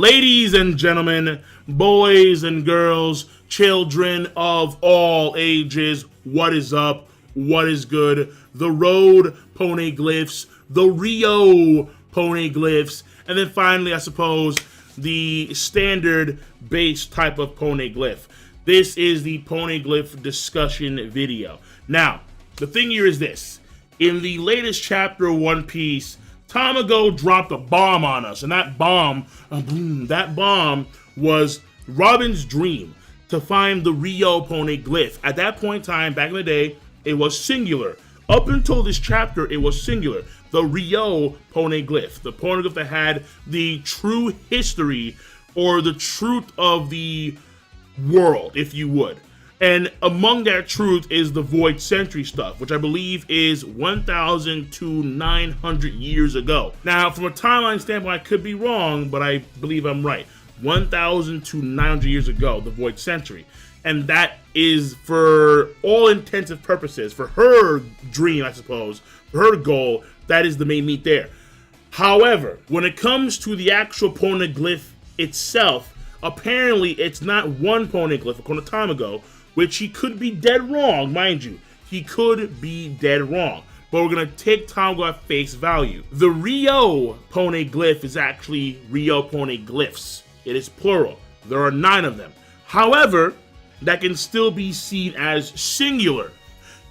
Ladies and gentlemen, boys and girls, children of all ages, what is up? What is good? The Road Poneglyphs, the Rio Poneglyphs, and then finally, I suppose, the standard base type of Poneglyph. This is the Poneglyph discussion video. Now, the thing here is this. In the latest chapter of One Piece, time ago dropped a bomb on us, and that bomb was Robin's dream to find the Rio Poneglyph. At that point in time, back in the day, it was singular. Up until this chapter, it was singular. The Rio Poneglyph, the poneglyph that had the true history or the truth of the world, if you would. And among that truth is the Void Century stuff, which I believe is 1,000 to 900 years ago. Now, from a timeline standpoint, I could be wrong, but I believe I'm right. 1,000 to 900 years ago, the Void Century. And that is, for all intensive purposes, for her dream, I suppose, for her goal, that is the main meat there. However, when it comes to the actual Poneglyph itself, apparently it's not one Poneglyph, according to time ago, which he could be dead wrong, mind you. He could be dead wrong. But we're going to take Tonga at face value. The Rio Poneglyph is actually Rio Poneglyphs. It is plural. There are 9 of them. However, that can still be seen as singular.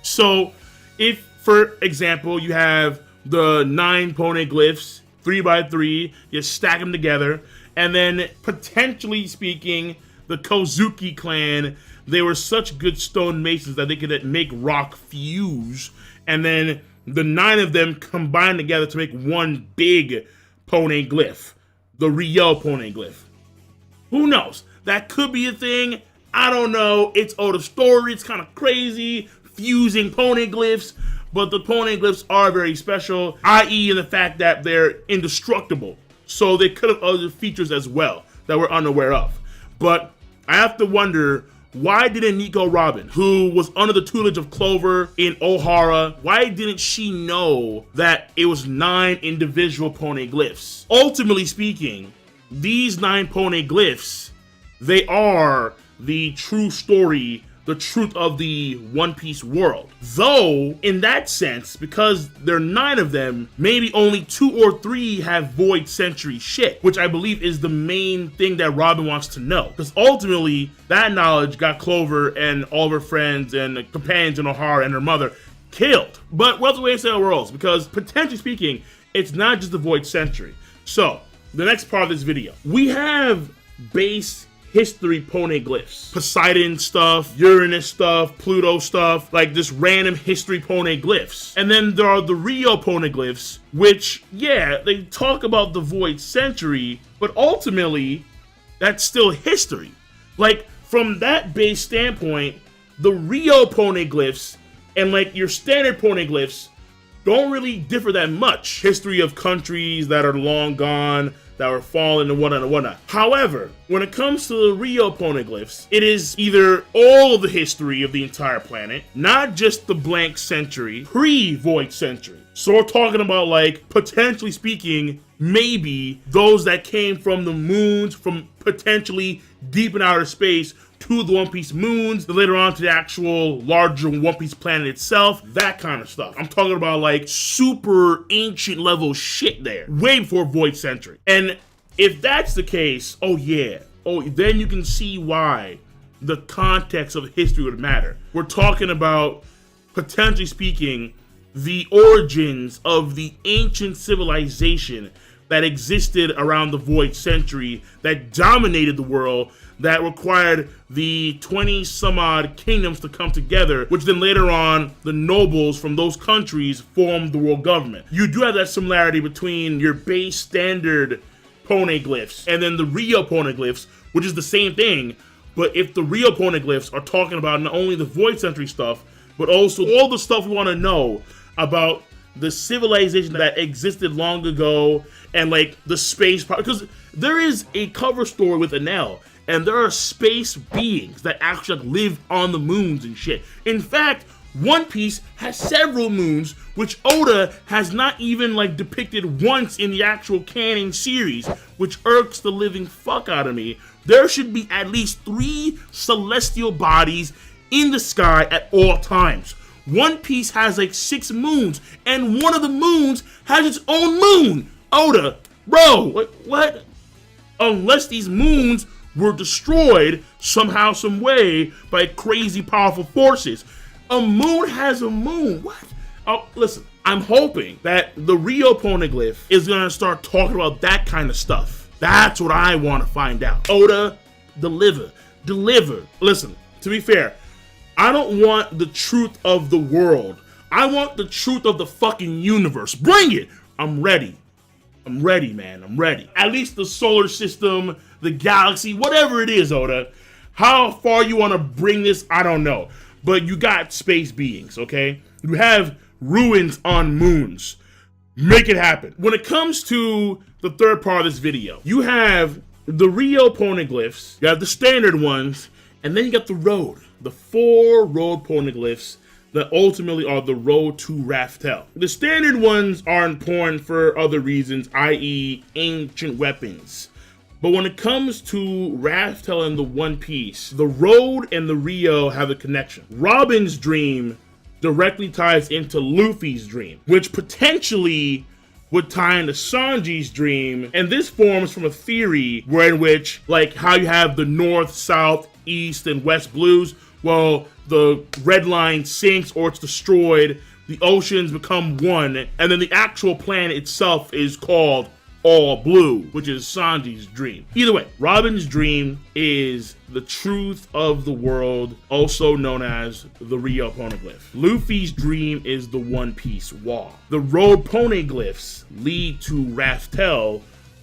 So, if, for example, you have the 9 Poneglyphs, 3 by 3, you stack them together, and then, potentially speaking, the Kozuki clan, they were such good stonemasons that they could make rock fuse, and then the 9 of them combined together to make one big Poneglyph, the Rio Poneglyph. Who knows? That could be a thing. I don't know. It's old story. It's kind of crazy, fusing Poneglyphs, but the Poneglyphs are very special, i.e. in the fact that they're indestructible. So they could have other features as well that we're unaware of. But I have to wonder, why didn't Nico Robin, who was under the tutelage of Clover in Ohara, why didn't she know that it was 9 individual Poneglyphs? Ultimately speaking, these 9 Poneglyphs, they are the true story, the truth of the One Piece world. Though, in that sense, because there are 9 of them, maybe only 2 or 3 have Void Century shit, which I believe is the main thing that Robin wants to know. Because ultimately, that knowledge got Clover and all of her friends and companions in Ohara and her mother killed. But what's the way to say our worlds? Because potentially speaking, it's not just the Void Century. So, the next part of this video, we have base history Poneglyphs. Poseidon stuff, Uranus stuff, Pluto stuff, like just random history Poneglyphs. And then there are the Rio Poneglyphs, which, yeah, they talk about the Void Century, but ultimately, that's still history. Like, from that base standpoint, the Rio Poneglyphs and like your standard Poneglyphs don't really differ that much. History of countries that are long gone, that were fallen and whatnot and whatnot. However, when it comes to the Rio Poneglyphs, it is either all of the history of the entire planet, not just the blank century, pre-Void Century. So we're talking about, like, potentially speaking, maybe those that came from the moons, from potentially deep in outer space, to the One Piece moons, then later on to the actual larger One Piece planet itself, that kind of stuff. I'm talking about like super ancient level shit there, way before Void Century. And if that's the case, oh yeah, then you can see why the context of history would matter. We're talking about, potentially speaking, the origins of the ancient civilization that existed around the Void Century, that dominated the world, that required the 20 some odd kingdoms to come together, which then later on, the nobles from those countries formed the world government. You do have that similarity between your base standard Poneglyphs and then the Rio Poneglyphs, which is the same thing, but if the Rio Poneglyphs are talking about not only the Void Century stuff, but also all the stuff we want to know about the civilization that existed long ago and like the space, because there is a cover story with Enel, and there are space beings that actually live on the moons and shit. In fact, One Piece has several moons, which Oda has not even like depicted once in the actual canon series, which irks the living fuck out of me. There should be at least 3 celestial bodies in the sky at all times. One Piece has like 6 moons, and one of the moons has its own moon. Oda, bro, what? Unless these moons were destroyed somehow, some way by crazy powerful forces. A moon has a moon. What? Oh, listen, I'm hoping that the Rio Poneglyph is gonna start talking about that kind of stuff. That's what I want to find out. Oda, deliver. Listen, to be fair, I don't want the truth of the world. I want the truth of the fucking universe. Bring it. I'm ready. I'm ready, man. I'm ready. At least the solar system, the galaxy, whatever it is, Oda. How far you want to bring this, I don't know. But you got space beings, okay? You have ruins on moons. Make it happen. When it comes to the third part of this video, you have the Rio Poneglyphs, you have the standard ones, and then you got the road. The 4 road poneglyphs that ultimately are the road to Raftel. The standard ones are important for other reasons, i.e. ancient weapons. But when it comes to Raftel and the One Piece, the road and the Rio have a connection. Robin's dream directly ties into Luffy's dream, which potentially would tie into Sanji's dream. And this forms from a theory in which, like how you have the north, south, east, and west blues. Well, the red line sinks or it's destroyed, the oceans become one, and then the actual planet itself is called All Blue, which is Sanji's dream. Either way, Robin's dream is the truth of the world, also known as the Rio Poneglyph. Luffy's dream is the One Piece wall. The road poneglyphs lead to Raftel,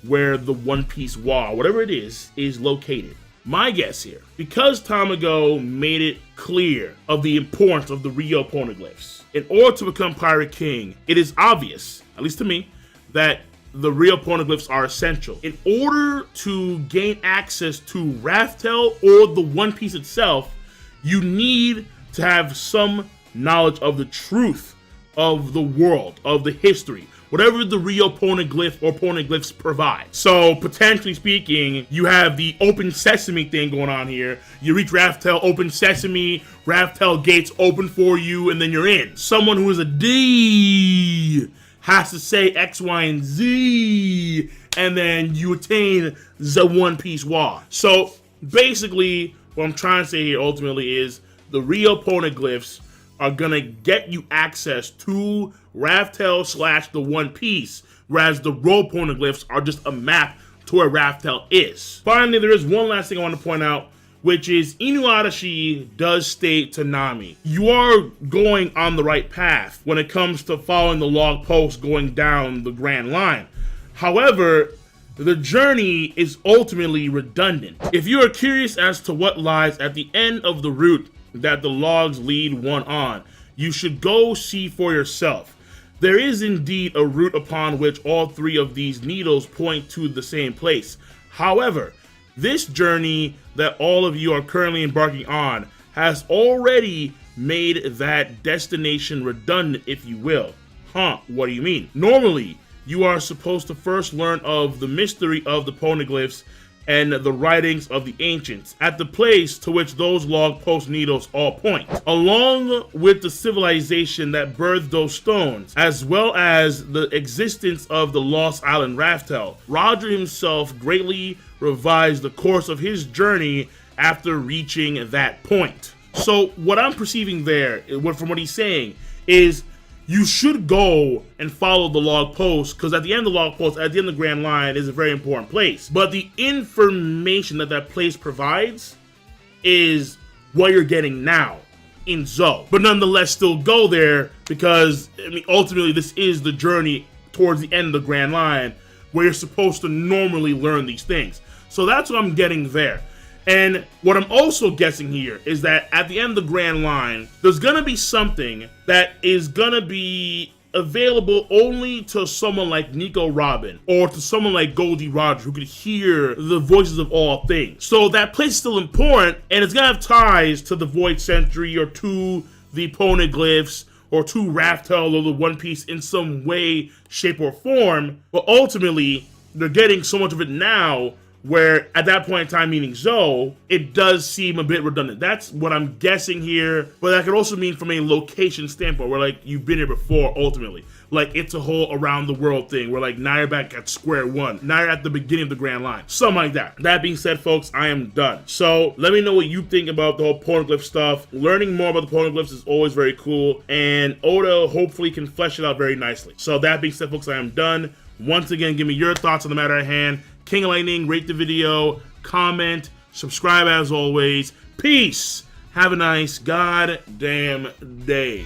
where the One Piece wall, whatever it is located. My guess here, because Tamago made it clear of the importance of the Rio Poneglyphs, in order to become Pirate King, it is obvious, at least to me, that the Rio Poneglyphs are essential. In order to gain access to Raftel or the One Piece itself, you need to have some knowledge of the truth of the world, of the history, whatever the Rio Poneglyph or Poneglyphs provide. So, potentially speaking, you have the open sesame thing going on here. You reach Raftel, open sesame, Raftel gates open for you, and then you're in. Someone who is a D has to say X, Y, and Z, and then you attain the One Piece wall. So, basically, what I'm trying to say here ultimately is the Rio Poneglyphs are gonna get you access to Raftel / the One Piece, whereas the Road Poneglyphs are just a map to where Raftel is. Finally, there is one last thing I want to point out, which is Inuarashi does state to Nami, you are going on the right path when it comes to following the log post going down the Grand Line. However, the journey is ultimately redundant. If you are curious as to what lies at the end of the route that the logs lead one on, you should go see for yourself. There is indeed a route upon which all 3 of these needles point to the same place. However, this journey that all of you are currently embarking on has already made that destination redundant, if you will. What do you mean? Normally, you are supposed to first learn of the mystery of the poneglyphs and the writings of the ancients at the place to which those log post needles all point, along with the civilization that birthed those stones, as well as the existence of the lost Island Raftel. Roger himself greatly revised the course of his journey after reaching that point. So what I'm perceiving there, from what he's saying, is you should go and follow the log post, because at the end of the log post, at the end of the Grand Line, is a very important place. But the information that that place provides is what you're getting now in Zou. But nonetheless, still go there, because I mean, ultimately, this is the journey towards the end of the Grand Line, where you're supposed to normally learn these things. So that's what I'm getting there. And what I'm also guessing here is that at the end of the Grand Line, there's going to be something that is going to be available only to someone like Nico Robin or to someone like Goldie Roger, who could hear the voices of all things. So that place is still important, and it's going to have ties to the Void Century or to the Poneglyphs or to Raftel or the One Piece in some way, shape, or form. But ultimately, they're getting so much of it now where at that point in time, meaning Zoe, it does seem a bit redundant. That's what I'm guessing here, but that could also mean from a location standpoint, where like you've been here before ultimately. Like it's a whole around the world thing, where like now you're back at square one. Now you're at the beginning of the Grand Line. Something like that. That being said, folks, I am done. So let me know what you think about the whole Poneglyph stuff. Learning more about the Poneglyphs is always very cool, and Oda hopefully can flesh it out very nicely. So that being said, folks, I am done. Once again, give me your thoughts on the matter at hand. King of Lightning, rate the video, comment, subscribe as always. Peace. Have a nice goddamn day.